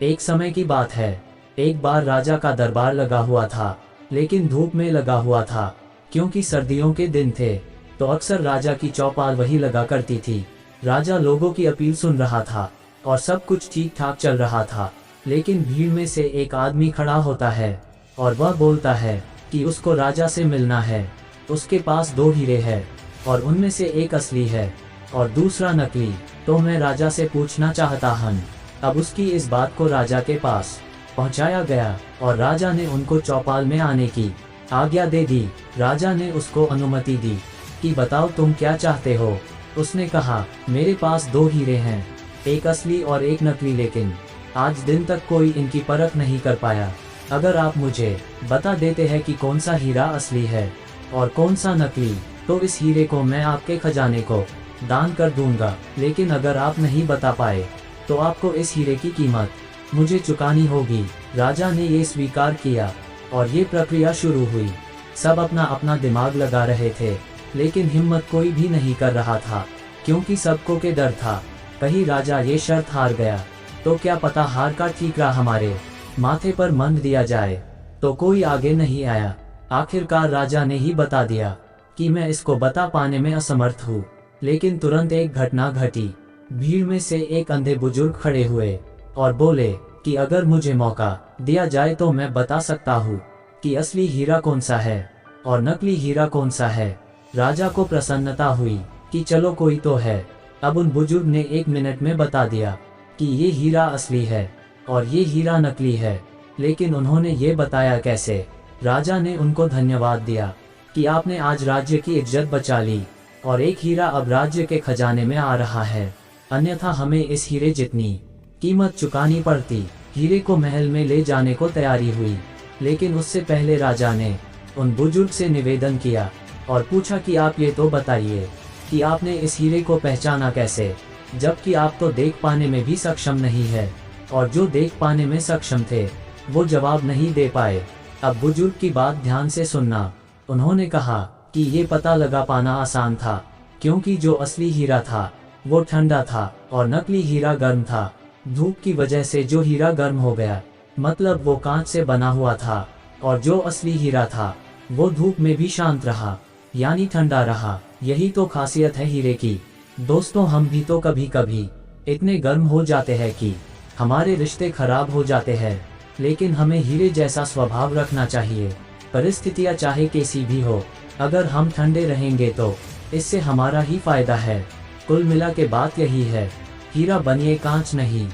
एक समय की बात है, एक बार राजा का दरबार लगा हुआ था, लेकिन धूप में लगा हुआ था, क्योंकि सर्दियों के दिन थे। तो अक्सर राजा की चौपाल वही लगा करती थी। राजा लोगों की अपील सुन रहा था और सब कुछ ठीक ठाक चल रहा था, लेकिन भीड़ में से एक आदमी खड़ा होता है और वह बोलता है कि उसको राजा से मिलना है। उसके पास 2 हीरे हैं और उनमें से एक असली है और दूसरा नकली। तो मैं राजा से पूछना चाहता हूँ। अब उसकी इस बात को राजा के पास पहुंचाया गया और राजा ने उनको चौपाल में आने की आज्ञा दे दी। राजा ने उसको अनुमति दी कि बताओ तुम क्या चाहते हो। उसने कहा, मेरे पास 2 हीरे हैं, एक असली और एक नकली, लेकिन आज दिन तक कोई इनकी परख नहीं कर पाया। अगर आप मुझे बता देते हैं कि कौन सा हीरा असली है और कौन सा नकली, तो इस हीरे को मैं आपके खजाने को दान कर दूंगा। लेकिन अगर आप नहीं बता पाए तो आपको इस हीरे की कीमत मुझे चुकानी होगी। राजा ने ये स्वीकार किया और ये प्रक्रिया शुरू हुई। सब अपना अपना दिमाग लगा रहे थे, लेकिन हिम्मत कोई भी नहीं कर रहा था, क्योंकि सबको के डर था कहीं राजा ये शर्त हार गया तो क्या पता हार का ठीकरा हमारे माथे पर मंद दिया जाए। तो कोई आगे नहीं आया। आखिरकार राजा ने ही बता दिया कि मैं इसको बता पाने में असमर्थ हूँ। लेकिन तुरंत एक घटना घटी। भीड़ में से एक अंधे बुजुर्ग खड़े हुए और बोले कि अगर मुझे मौका दिया जाए तो मैं बता सकता हूँ कि असली हीरा कौन सा है और नकली हीरा कौन सा है। राजा को प्रसन्नता हुई कि चलो कोई तो है। अब उन बुजुर्ग ने 1 मिनट में बता दिया कि ये हीरा असली है और ये हीरा नकली है। लेकिन उन्होंने ये बताया कैसे? राजा ने उनको धन्यवाद दिया कि आपने आज राज्य की इज्जत बचा ली और एक हीरा अब राज्य के खजाने में आ रहा है, अन्यथा हमें इस हीरे जितनी कीमत चुकानी पड़ती। हीरे को महल में ले जाने को तैयारी हुई, लेकिन उससे पहले राजा ने उन बुजुर्ग से निवेदन किया और पूछा कि आप ये तो बताइए कि आपने इस हीरे को पहचाना कैसे, जबकि आप तो देख पाने में भी सक्षम नहीं है। और जो देख पाने में सक्षम थे वो जवाब नहीं दे पाए। अब बुजुर्ग की बात ध्यान से सुनना। उन्होंने कहा कि ये पता लगा पाना आसान था, क्योंकि जो असली हीरा था वो ठंडा था और नकली हीरा गर्म था। धूप की वजह से जो हीरा गर्म हो गया, मतलब वो कांच से बना हुआ था, और जो असली हीरा था वो धूप में भी शांत रहा, यानी ठंडा रहा। यही तो खासियत है हीरे की। दोस्तों, हम भी तो कभी कभी इतने गर्म हो जाते हैं कि हमारे रिश्ते खराब हो जाते हैं, लेकिन हमें हीरे जैसा स्वभाव रखना चाहिए। परिस्थितियां चाहे कैसी भी हो, अगर हम ठंडे रहेंगे तो इससे हमारा ही फायदा है। कुल मिला के बात यही है, हीरा बनिए कांच नहीं।